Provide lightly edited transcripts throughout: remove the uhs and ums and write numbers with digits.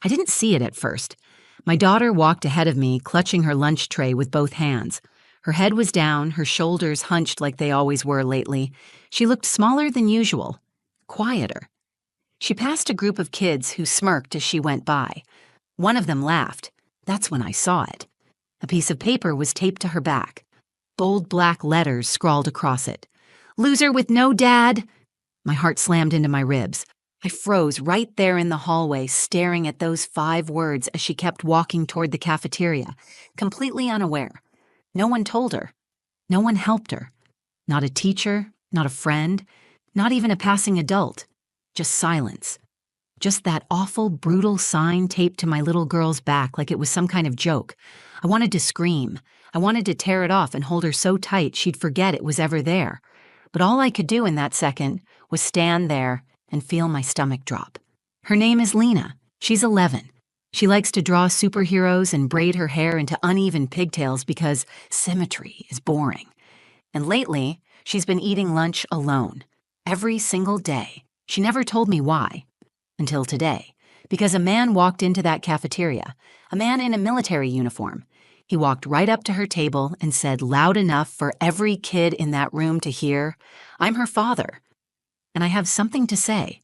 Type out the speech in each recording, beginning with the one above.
I didn't see it at first. My daughter walked ahead of me, clutching her lunch tray with both hands. Her head was down, her shoulders hunched like they always were lately. She looked smaller than usual, quieter. She passed a group of kids who smirked as she went by. One of them laughed. That's when I saw it. A piece of paper was taped to her back. Bold black letters scrawled across it. "Loser with no dad." My heart slammed into my ribs. I froze right there in the hallway, staring at those 5 words as she kept walking toward the cafeteria, completely unaware. No one told her. No one helped her. Not a teacher, not a friend, not even a passing adult. Just silence. Just that awful, brutal sign taped to my little girl's back like it was some kind of joke. I wanted to scream. I wanted to tear it off and hold her so tight she'd forget it was ever there. But all I could do in that second was stand there and feel my stomach drop. Her name is Lena. She's 11. She likes to draw superheroes and braid her hair into uneven pigtails because symmetry is boring. And lately, she's been eating lunch alone. Every single day. She never told me why. Until today. Because a man walked into that cafeteria. A man in a military uniform. He walked right up to her table and said loud enough for every kid in that room to hear, "I'm her father. And I have something to say."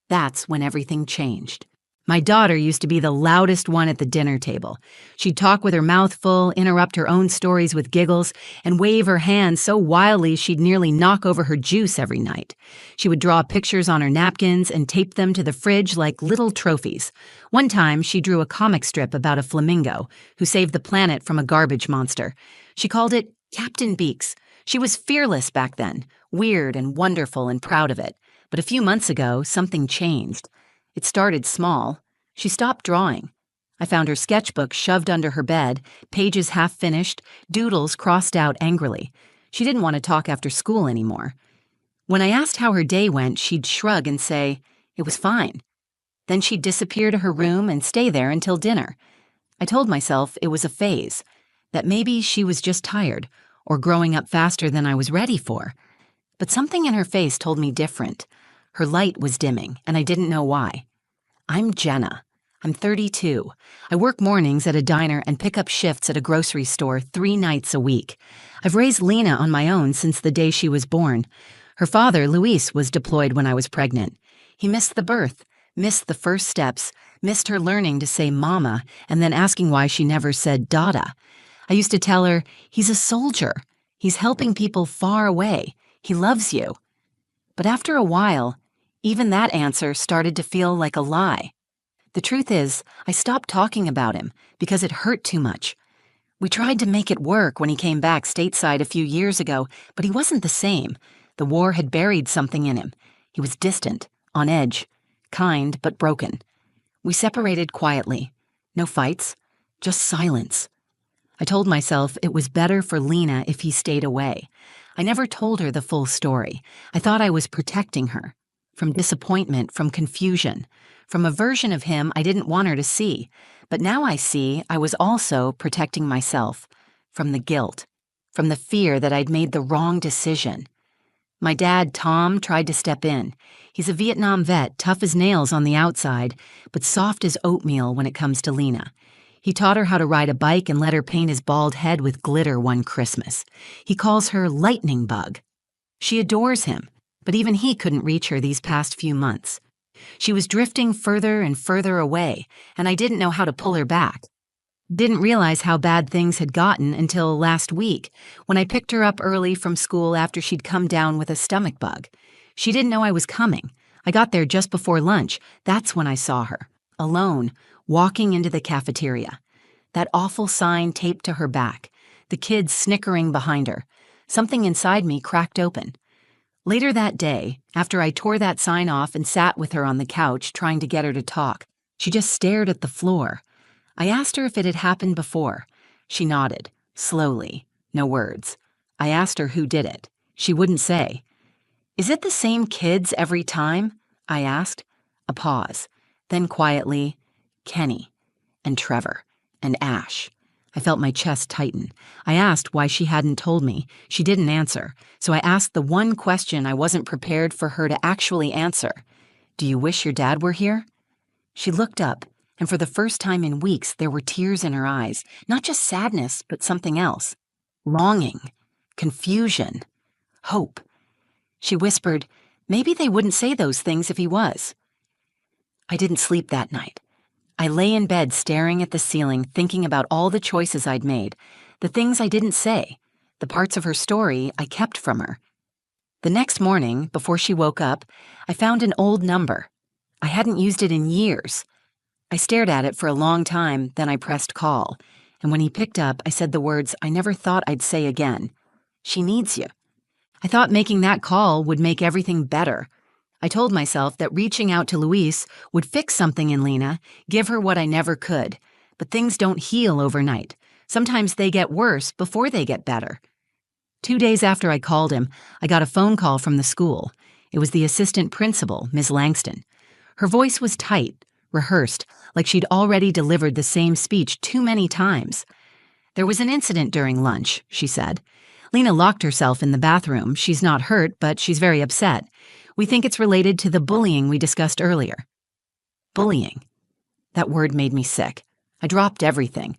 That's when everything changed. My daughter used to be the loudest one at the dinner table. She'd talk with her mouth full, interrupt her own stories with giggles, and wave her hands so wildly she'd nearly knock over her juice every night. She would draw pictures on her napkins and tape them to the fridge like little trophies. One time, she drew a comic strip about a flamingo who saved the planet from a garbage monster. She called it Captain Beaks. She was fearless back then, weird and wonderful and proud of it. But a few months ago, something changed. It started small. She stopped drawing. I found her sketchbook shoved under her bed, pages half finished, doodles crossed out angrily. She didn't want to talk after school anymore. When I asked how her day went, she'd shrug and say, "It was fine." Then she'd disappear to her room and stay there until dinner. I told myself it was a phase, that maybe she was just tired, or growing up faster than I was ready for. But something in her face told me different. Her light was dimming, and I didn't know why. I'm Jenna. I'm 32. I work mornings at a diner and pick up shifts at a grocery store 3 nights a week. I've raised Lena on my own since the day she was born. Her father, Luis, was deployed when I was pregnant. He missed the birth, missed the first steps, missed her learning to say mama, and then asking why she never said dada. I used to tell her, "He's a soldier. He's helping people far away. He loves you." But after a while, even that answer started to feel like a lie. The truth is, I stopped talking about him because it hurt too much. We tried to make it work when he came back stateside a few years ago, but he wasn't the same. The war had buried something in him. He was distant, on edge, kind but broken. We separated quietly. No fights, just silence. I told myself it was better for Lena if he stayed away. I never told her the full story. I thought I was protecting her. From disappointment, from confusion, from a version of him I didn't want her to see. But now I see I was also protecting myself. From the guilt, from the fear that I'd made the wrong decision. My dad, Tom, tried to step in. He's a Vietnam vet, tough as nails on the outside, but soft as oatmeal when it comes to Lena. He taught her how to ride a bike and let her paint his bald head with glitter one Christmas. He calls her Lightning Bug. She adores him, but even he couldn't reach her these past few months. She was drifting further and further away, and I didn't know how to pull her back. Didn't realize how bad things had gotten until last week, when I picked her up early from school after she'd come down with a stomach bug. She didn't know I was coming. I got there just before lunch. That's when I saw her, alone, walking into the cafeteria. That awful sign taped to her back, the kids snickering behind her. Something inside me cracked open. Later that day, after I tore that sign off and sat with her on the couch trying to get her to talk, she just stared at the floor. I asked her if it had happened before. She nodded, slowly, no words. I asked her who did it. She wouldn't say. "Is it the same kids every time?" I asked. A pause. Then quietly, "Kenny, and Trevor, and Ash." I felt my chest tighten. I asked why she hadn't told me. She didn't answer, so I asked the one question I wasn't prepared for her to actually answer. "Do you wish your dad were here?" She looked up, And for the first time in weeks, there were tears in her eyes, not just sadness, but something else. Longing, confusion, hope. She whispered, maybe they wouldn't say those things if he was. I didn't sleep that night. I lay in bed staring at the ceiling, thinking about all the choices I'd made, the things I didn't say, the parts of her story I kept from her. The next morning, before she woke up, I found an old number. I hadn't used it in years. I stared at it for a long time, then I pressed call, and when he picked up, I said the words I never thought I'd say again. She needs you. I thought making that call would make everything better. I told myself that reaching out to Luis would fix something in Lena, give her what I never could. But things don't heal overnight. Sometimes they get worse before they get better. 2 days after I called him, I got a phone call from the school. It was the assistant principal, Ms. Langston. Her voice was tight, rehearsed, like she'd already delivered the same speech too many times. There was an incident during lunch, she said. Lena locked herself in the bathroom. She's not hurt, but she's very upset. We think it's related to the bullying we discussed earlier. Bullying. That word made me sick. I dropped everything.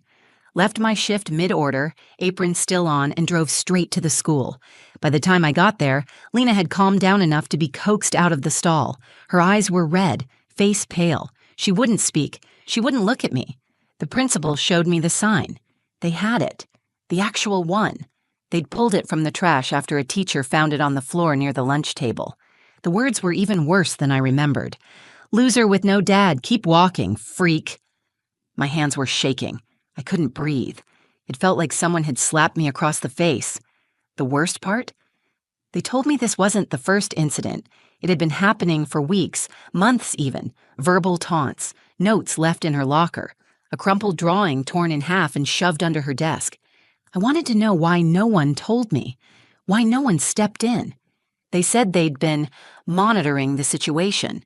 Left my shift mid-order, apron still on, and drove straight to the school. By the time I got there, Lena had calmed down enough to be coaxed out of the stall. Her eyes were red, face pale. She wouldn't speak. She wouldn't look at me. The principal showed me the sign. They had it. The actual one. They'd pulled it from the trash after a teacher found it on the floor near the lunch table. The words were even worse than I remembered. Loser with no dad, keep walking, freak. My hands were shaking. I couldn't breathe. It felt like someone had slapped me across the face. The worst part? They told me this wasn't the first incident. It had been happening for weeks, months even. Verbal taunts, notes left in her locker, a crumpled drawing torn in half and shoved under her desk. I wanted to know why no one told me, why no one stepped in. They said they'd been monitoring the situation.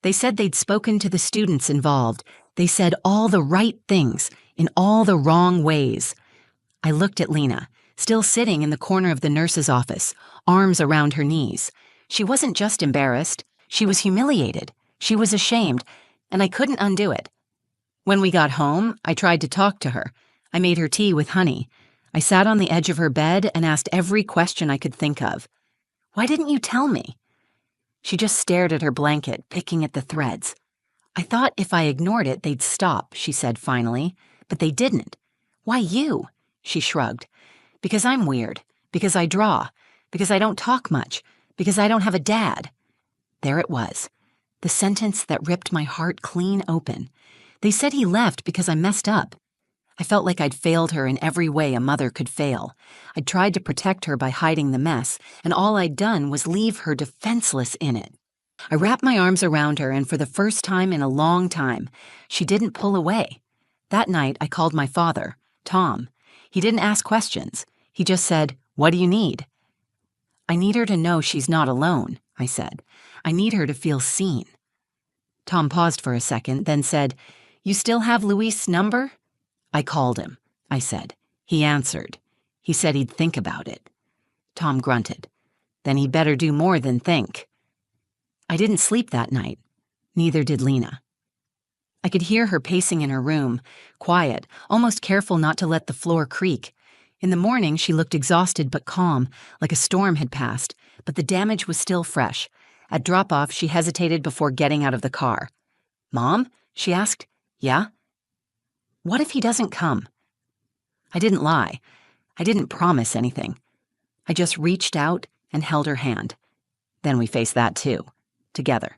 They said they'd spoken to the students involved. They said all the right things in all the wrong ways. I looked at Lena, still sitting in the corner of the nurse's office, arms around her knees. She wasn't just embarrassed. She was humiliated. She was ashamed, and I couldn't undo it. When we got home, I tried to talk to her. I made her tea with honey. I sat on the edge of her bed and asked every question I could think of. Why didn't you tell me? She just stared at her blanket, picking at the threads. I thought if I ignored it, they'd stop, she said finally, but they didn't. Why you? She shrugged. Because I'm weird, because I draw, because I don't talk much, because I don't have a dad. There it was, the sentence that ripped my heart clean open. They said he left because I messed up. I felt like I'd failed her in every way a mother could fail. I'd tried to protect her by hiding the mess, and all I'd done was leave her defenseless in it. I wrapped my arms around her, and for the first time in a long time, she didn't pull away. That night, I called my father, Tom. He didn't ask questions. He just said, "What do you need?" "I need her to know she's not alone," I said. "I need her to feel seen." Tom paused for a second, then said, "You still have Luis' number?" "I called him," I said. "He answered. He said he'd think about it." Tom grunted. "Then he'd better do more than think." I didn't sleep that night. Neither did Lena. I could hear her pacing in her room, quiet, almost careful not to let the floor creak. In the morning, she looked exhausted but calm, like a storm had passed, but the damage was still fresh. At drop-off, she hesitated before getting out of the car. "Mom?" she asked. "Yeah?" "What if he doesn't come?" I didn't lie. I didn't promise anything. I just reached out and held her hand. Then we faced that too, together.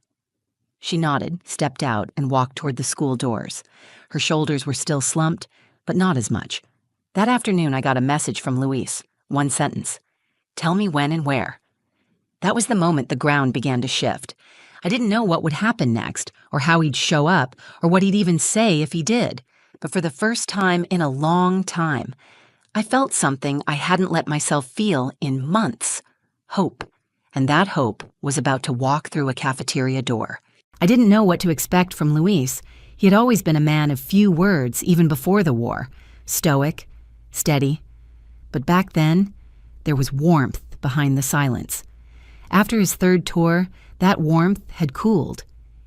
She nodded, stepped out, and walked toward the school doors. Her shoulders were still slumped, but not as much. That afternoon, I got a message from Luis. One sentence. "Tell me when and where." That was the moment the ground began to shift. I didn't know what would happen next, or how he'd show up, or what he'd even say if he did. But for the first time in a long time, I felt something I hadn't let myself feel in months. Hope. And that hope was about to walk through a cafeteria door. I didn't know what to expect from Luis. He had always been a man of few words, even before the war. Stoic, steady. But back then, there was warmth behind the silence. After his third tour, that warmth had cooled.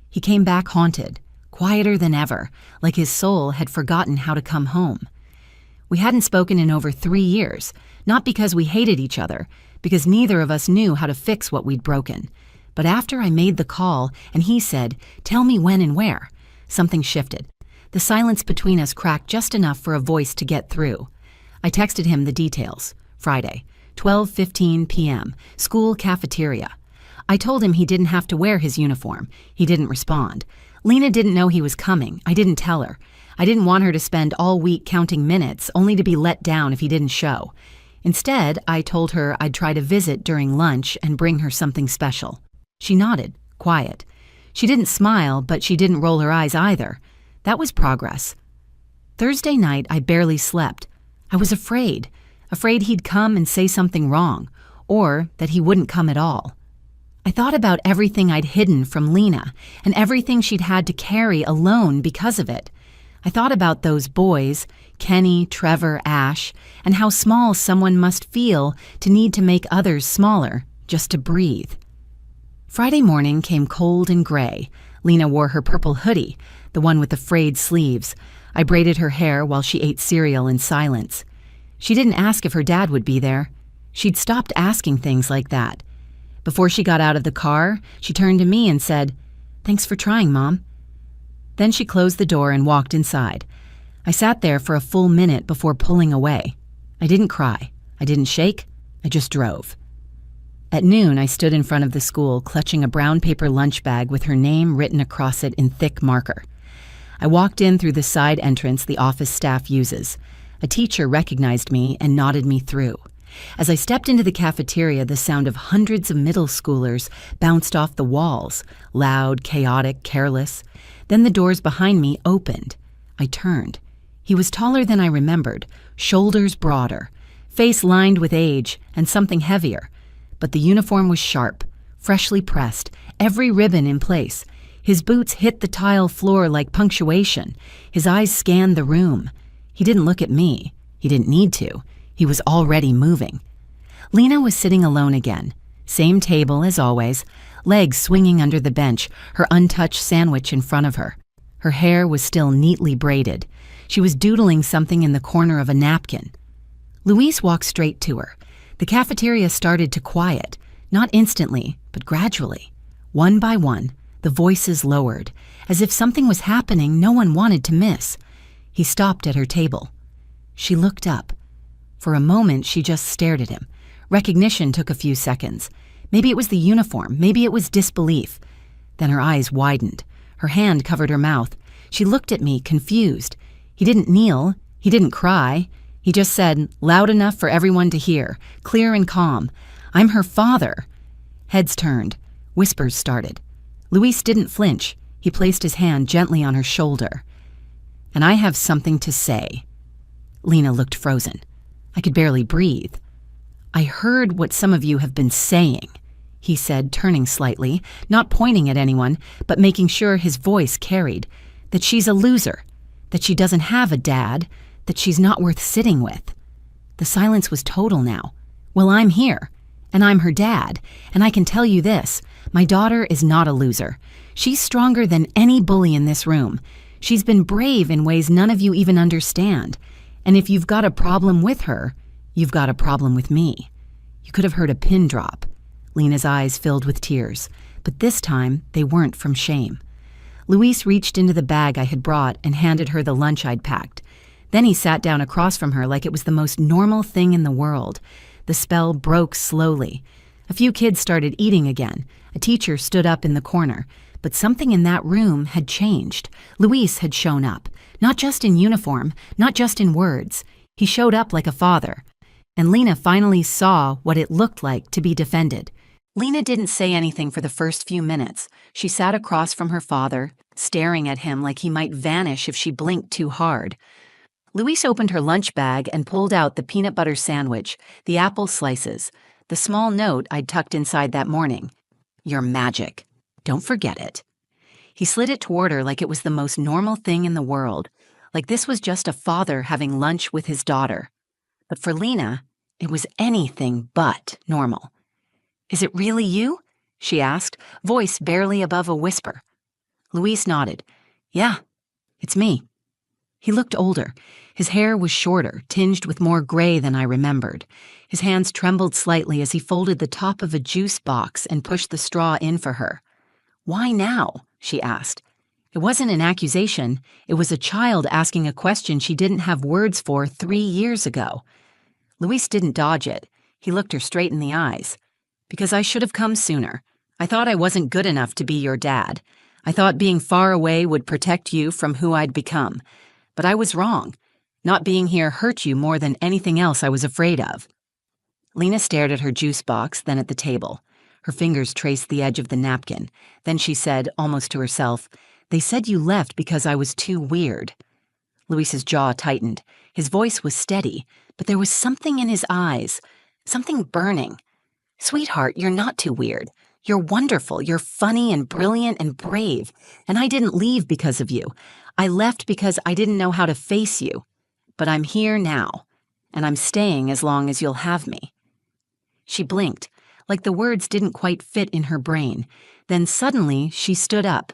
He came back haunted, quieter than ever, like his soul had forgotten how to come home. We hadn't spoken in over 3 years, not because we hated each other, because neither of us knew how to fix what we'd broken. But after I made the call and he said, "Tell me when and where," something shifted. The silence between us cracked just enough for a voice to get through. I texted him the details. Friday, 12:15 p.m., school cafeteria. I told him he didn't have to wear his uniform. He didn't respond. Lena didn't know he was coming. I didn't tell her. I didn't want her to spend all week counting minutes, only to be let down if he didn't show. Instead, I told her I'd try to visit during lunch and bring her something special. She nodded, quiet. She didn't smile, but she didn't roll her eyes either. That was progress. Thursday night, I barely slept. I was afraid he'd come and say something wrong, or that he wouldn't come at all. I thought about everything I'd hidden from Lena and everything she'd had to carry alone because of it. I thought about those boys, Kenny, Trevor, Ash, and how small someone must feel to need to make others smaller, just to breathe. Friday morning came cold and gray. Lena wore her purple hoodie, the one with the frayed sleeves. I braided her hair while she ate cereal in silence. She didn't ask if her dad would be there. She'd stopped asking things like that. Before she got out of the car, she turned to me and said, "Thanks for trying, Mom." Then she closed the door and walked inside. I sat there for a full minute before pulling away. I didn't cry. I didn't shake. I just drove. At noon, I stood in front of the school, clutching a brown paper lunch bag with her name written across it in thick marker. I walked in through the side entrance the office staff uses. A teacher recognized me and nodded me through. As I stepped into the cafeteria, the sound of hundreds of middle schoolers bounced off the walls, loud, chaotic, careless. Then the doors behind me opened. I turned. He was taller than I remembered, shoulders broader, face lined with age and something heavier. But the uniform was sharp, freshly pressed, every ribbon in place. His boots hit the tile floor like punctuation. His eyes scanned the room. He didn't look at me. He didn't need to. He was already moving. Lena was sitting alone again. Same table as always, legs swinging under the bench, her untouched sandwich in front of her. Her hair was still neatly braided. She was doodling something in the corner of a napkin. Luis walked straight to her. The cafeteria started to quiet, not instantly, but gradually. One by one, the voices lowered, as if something was happening no one wanted to miss. He stopped at her table. She looked up. For a moment, she just stared at him. Recognition took a few seconds. Maybe it was the uniform, maybe it was disbelief. Then her eyes widened. Her hand covered her mouth. She looked at me, confused. He didn't kneel. He didn't cry. He just said, loud enough for everyone to hear, clear and calm, "I'm her father." Heads turned. Whispers started. Luis didn't flinch. He placed his hand gently on her shoulder. "And I have something to say." Lena looked frozen. I could barely breathe. "I heard what some of you have been saying," he said, turning slightly, not pointing at anyone, but making sure his voice carried, "that she's a loser, that she doesn't have a dad, that she's not worth sitting with." The silence was total now. "Well, I'm here, and I'm her dad, and I can tell you this, my daughter is not a loser. She's stronger than any bully in this room. She's been brave in ways none of you even understand. And if you've got a problem with her, you've got a problem with me." You could have heard a pin drop. Lena's eyes filled with tears, but this time they weren't from shame. Luis reached into the bag I had brought and handed her the lunch I'd packed. Then he sat down across from her like it was the most normal thing in the world. The spell broke slowly. A few kids started eating again. A teacher stood up in the corner. But something in that room had changed. Luis had shown up. Not just in uniform, not just in words. He showed up like a father. And Lena finally saw what it looked like to be defended. Lena didn't say anything for the first few minutes. She sat across from her father, staring at him like he might vanish if she blinked too hard. Luis opened her lunch bag and pulled out the peanut butter sandwich, the apple slices, the small note I'd tucked inside that morning. "You're magic. Don't forget it." He slid it toward her like it was the most normal thing in the world, like this was just a father having lunch with his daughter. But for Lena, it was anything but normal. "Is it really you?" she asked, voice barely above a whisper. Luis nodded. Yeah, it's me. He looked older. His hair was shorter, tinged with more gray than I remembered. His hands trembled slightly as he folded the top of a juice box and pushed the straw in for her. "Why now?" she asked. It wasn't an accusation. It was a child asking a question she didn't have words for 3 years ago. Luis didn't dodge it. He looked her straight in the eyes. "Because I should have come sooner. I thought I wasn't good enough to be your dad. I thought being far away would protect you from who I'd become. But I was wrong. Not being here hurt you more than anything else I was afraid of." Lena stared at her juice box, then at the table. Her fingers traced the edge of the napkin. Then she said, almost to herself, "They said you left because I was too weird." Luis's jaw tightened. His voice was steady, but there was something in his eyes, something burning. "Sweetheart, you're not too weird. You're wonderful. You're funny and brilliant and brave. And I didn't leave because of you. I left because I didn't know how to face you. But I'm here now, and I'm staying as long as you'll have me." She blinked, like the words didn't quite fit in her brain. Then suddenly she stood up.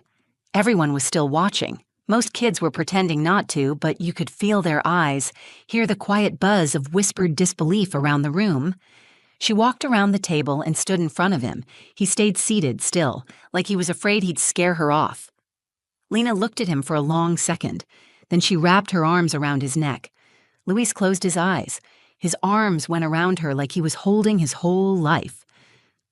Everyone was still watching. Most kids were pretending not to, but you could feel their eyes, hear the quiet buzz of whispered disbelief around the room. She walked around the table and stood in front of him. He stayed seated still, like he was afraid he'd scare her off. Lena looked at him for a long second. Then she wrapped her arms around his neck. Luis closed his eyes. His arms went around her like he was holding his whole life.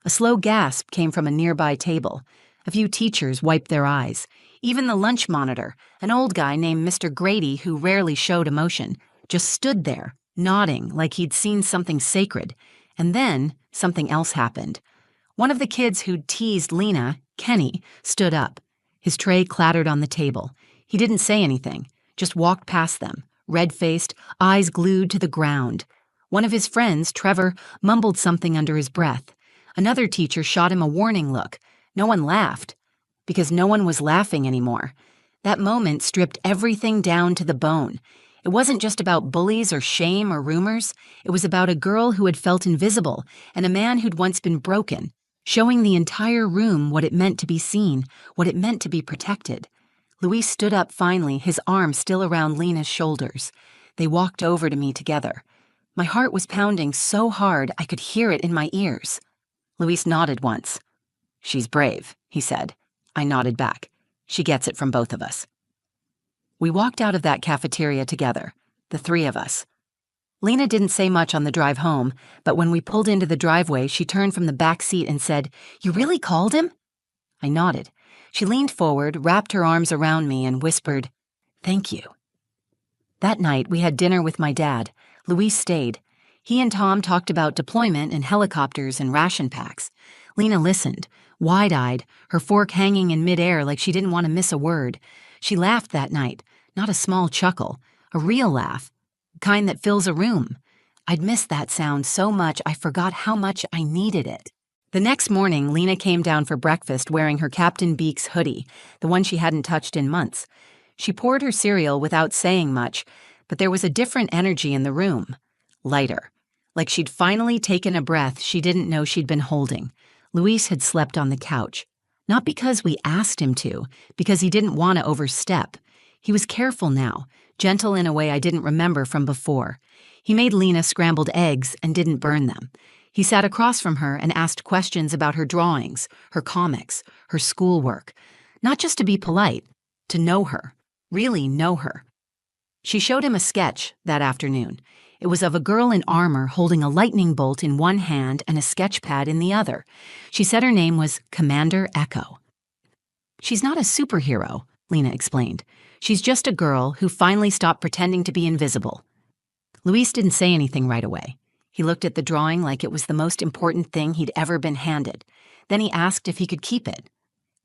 A slow gasp came from a nearby table. A few teachers wiped their eyes. Even the lunch monitor, an old guy named Mr. Grady who rarely showed emotion, just stood there, nodding like he'd seen something sacred. And then something else happened. One of the kids who'd teased Lena, Kenny, stood up. His tray clattered on the table. He didn't say anything, just walked past them, red-faced, eyes glued to the ground. One of his friends, Trevor, mumbled something under his breath. Another teacher shot him a warning look. No one laughed, because no one was laughing anymore. That moment stripped everything down to the bone. It wasn't just about bullies or shame or rumors. It was about a girl who had felt invisible and a man who'd once been broken, showing the entire room what it meant to be seen, what it meant to be protected. Luis stood up finally, his arm still around Lena's shoulders. They walked over to me together. My heart was pounding so hard I could hear it in my ears. Luis nodded once. "She's brave," he said. I nodded back. "She gets it from both of us." We walked out of that cafeteria together, the three of us. Lena didn't say much on the drive home, but when we pulled into the driveway, she turned from the back seat and said, "You really called him?" I nodded. She leaned forward, wrapped her arms around me, and whispered, "Thank you." That night, we had dinner with my dad. Luis stayed. He and Tom talked about deployment and helicopters and ration packs. Lena listened, wide-eyed, her fork hanging in midair like she didn't want to miss a word. She laughed that night, not a small chuckle, a real laugh, the kind that fills a room. I'd missed that sound so much I forgot how much I needed it. The next morning, Lena came down for breakfast wearing her Captain Beek's hoodie, the one she hadn't touched in months. She poured her cereal without saying much, but there was a different energy in the room. Lighter. Like she'd finally taken a breath she didn't know she'd been holding. Luis had slept on the couch. Not because we asked him to, because he didn't want to overstep. He was careful now, gentle in a way I didn't remember from before. He made Lena scrambled eggs and didn't burn them. He sat across from her and asked questions about her drawings, her comics, her schoolwork. Not just to be polite, to know her, really know her. She showed him a sketch that afternoon. It was of a girl in armor holding a lightning bolt in one hand and a sketch pad in the other. She said her name was Commander Echo. "She's not a superhero," Lena explained. "She's just a girl who finally stopped pretending to be invisible." Luis didn't say anything right away. He looked at the drawing like it was the most important thing he'd ever been handed. Then he asked if he could keep it.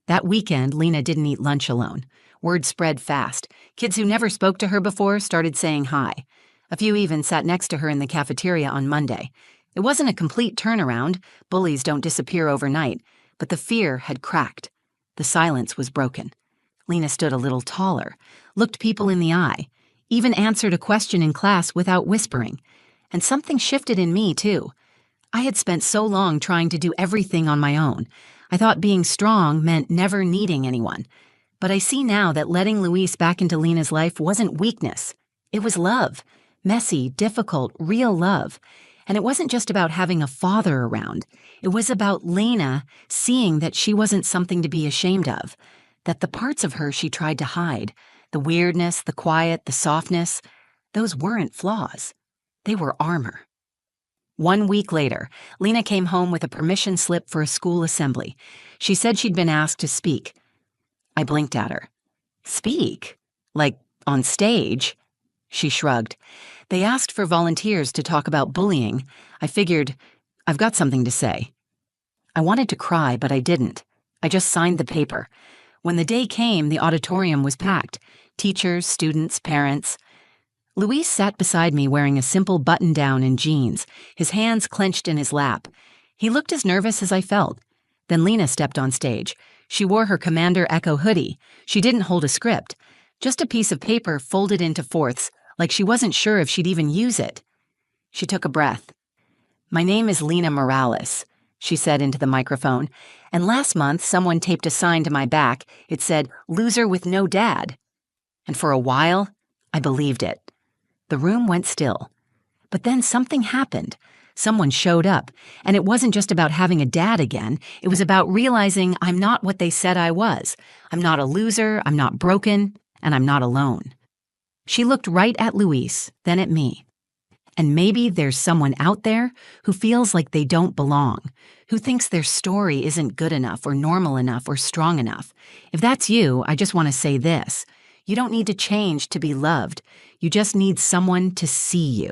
That weekend, Lena didn't eat lunch alone. Word spread fast. Kids who never spoke to her before started saying hi. A few even sat next to her in the cafeteria on Monday. It wasn't a complete turnaround. Bullies don't disappear overnight. But the fear had cracked. The silence was broken. Lena stood a little taller, looked people in the eye, even answered a question in class without whispering. And something shifted in me, too. I had spent so long trying to do everything on my own. I thought being strong meant never needing anyone. But I see now that letting Luis back into Lena's life wasn't weakness. It was love. Messy, difficult, real love. And it wasn't just about having a father around. It was about Lena seeing that she wasn't something to be ashamed of, that the parts of her she tried to hide, the weirdness, the quiet, the softness, those weren't flaws. They were armor. 1 week later, Lena came home with a permission slip for a school assembly. She said she'd been asked to speak. I blinked at her. Speak? Like on stage? She shrugged. They asked for volunteers to talk about bullying. I figured, I've got something to say. I wanted to cry, but I didn't. I just signed the paper. When the day came, the auditorium was packed. Teachers, students, parents. Luis sat beside me wearing a simple button-down and jeans, his hands clenched in his lap. He looked as nervous as I felt. Then Lena stepped on stage. She wore her Commander Echo hoodie. She didn't hold a script, just a piece of paper folded into fourths, like she wasn't sure if she'd even use it. She took a breath. "My name is Lena Morales," she said into the microphone, "and last month someone taped a sign to my back. It said, 'Loser with no dad.'" And for a while, I believed it. The room went still. But then something happened. Someone showed up, and it wasn't just about having a dad again. It was about realizing I'm not what they said I was. I'm not a loser, I'm not broken, and I'm not alone. She looked right at Luis, then at me. And maybe there's someone out there who feels like they don't belong, who thinks their story isn't good enough or normal enough or strong enough. If that's you, I just want to say this. You don't need to change to be loved. You just need someone to see you.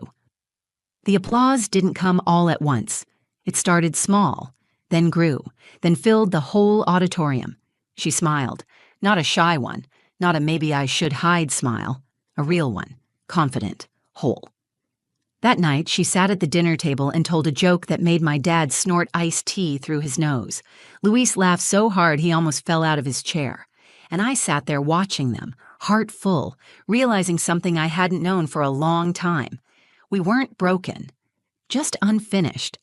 The applause didn't come all at once. It started small, then grew, then filled the whole auditorium. She smiled, not a shy one, not a maybe I should hide smile, a real one, confident, whole. That night, she sat at the dinner table and told a joke that made my dad snort iced tea through his nose. Luis laughed so hard he almost fell out of his chair. And I sat there watching them, heart full, realizing something I hadn't known for a long time. We weren't broken, just unfinished.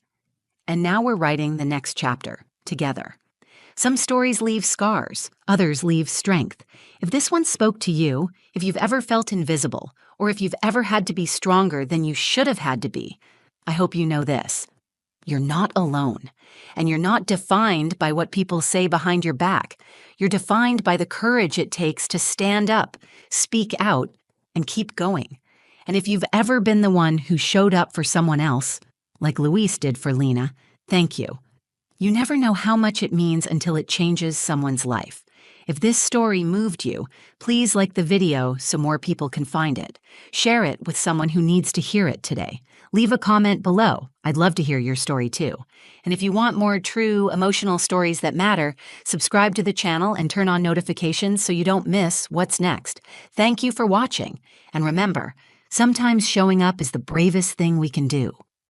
And now we're writing the next chapter, together. Some stories leave scars, others leave strength. If this one spoke to you, if you've ever felt invisible, or if you've ever had to be stronger than you should have had to be, I hope you know this. You're not alone, and you're not defined by what people say behind your back. You're defined by the courage it takes to stand up, speak out, and keep going. And if you've ever been the one who showed up for someone else, like Luis did for Lena, thank you. You never know how much it means until it changes someone's life. If this story moved you, please like the video so more people can find it. Share it with someone who needs to hear it today. Leave a comment below. I'd love to hear your story too. And if you want more true, emotional stories that matter, subscribe to the channel and turn on notifications so you don't miss what's next. Thank you for watching. And remember, sometimes showing up is the bravest thing we can do.